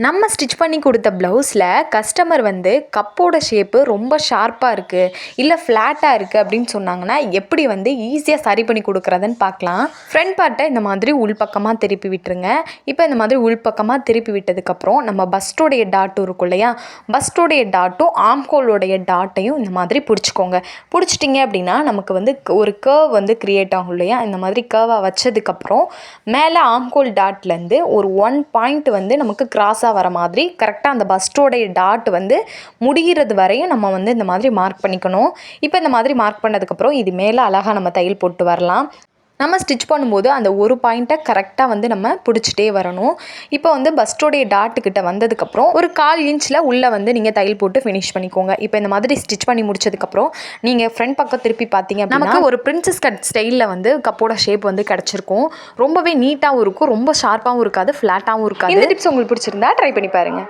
நம்ம ஸ்டிச் பண்ணி கொடுத்த ப்ளவுஸில் கஸ்டமர் வந்து கப்போட ஷேப்பு ரொம்ப ஷார்ப்பாக இருக்குது, இல்லை ஃப்ளாட்டாக இருக்குது அப்படின்னு சொன்னாங்கன்னா எப்படி வந்து ஈஸியாக சரி பண்ணி கொடுக்குறதுன்னு பார்க்கலாம். ஃப்ரண்ட் பார்ட்டை இந்த மாதிரி உள்பக்கமாக திருப்பி விட்டுருங்க. இப்போ இந்த மாதிரி உள்பக்கமாக திருப்பி விட்டதுக்கப்புறம் நம்ம பஸ்டோடைய டாட்டும் இருக்கும் இல்லையா, பஸ்டோடைய டாட்டும் ஆம்கோலோடைய டாட்டையும் இந்த மாதிரி பிடிச்சிக்கோங்க. பிடிச்சிட்டிங்க அப்படின்னா நமக்கு வந்து ஒரு கர்வ் வந்து க்ரியேட் ஆகும் இல்லையா. இந்த மாதிரி கர்வாக வச்சதுக்கப்புறம் மேலே ஆம்கோல் டாட்லேருந்து ஒரு 1 பாயிண்ட் வந்து நமக்கு கிராஸாக வர மாதிரி கரெக்டாக அந்த பஸ்டோடைய டாட் வந்து முடிகிறது வரையும் நம்ம வந்து இந்த மாதிரி மார்க் பண்ணிக்கணும். இப்போ இந்த மாதிரி மார்க் பண்ணதுக்கப்புறம் இது மேலே அழகாக நம்ம தையல் போட்டு வரலாம். நம்ம ஸ்டிச் பண்ணும்போது அந்த ஒரு பாயிண்ட்டை கரெக்டாக வந்து நம்ம பிடிச்சிட்டே வரணும். இப்போ வந்து பஸ்டோடைய டாட்டுக்கிட்ட வந்ததுக்கப்புறம் ஒரு 1/4 இன்ச்சில் உள்ளே வந்து நீங்கள் தையல் போட்டு ஃபினிஷ் பண்ணிக்கோங்க. இப்போ இந்த மாதிரி ஸ்டிச் பண்ணி முடிச்சதுக்கப்புறம் நீங்கள் ஃப்ரண்ட் பக்கம் திருப்பி பார்த்தீங்க அப்படின்னா நமக்கு ஒரு பிரின்சஸ் கட் ஸ்டைலில் வந்து கப்போட ஷேப் வந்து கிடச்சிருக்கும். ரொம்பவே நீட்டாகவும் இருக்கும், ரொம்ப ஷார்ப்பாகவும் இருக்காது, ஃப்ளாட்டாகவும் இருக்காது. இந்த டிப்ஸ் உங்களுக்கு பிடிச்சிருந்தா ட்ரை பண்ணி பாருங்கள்.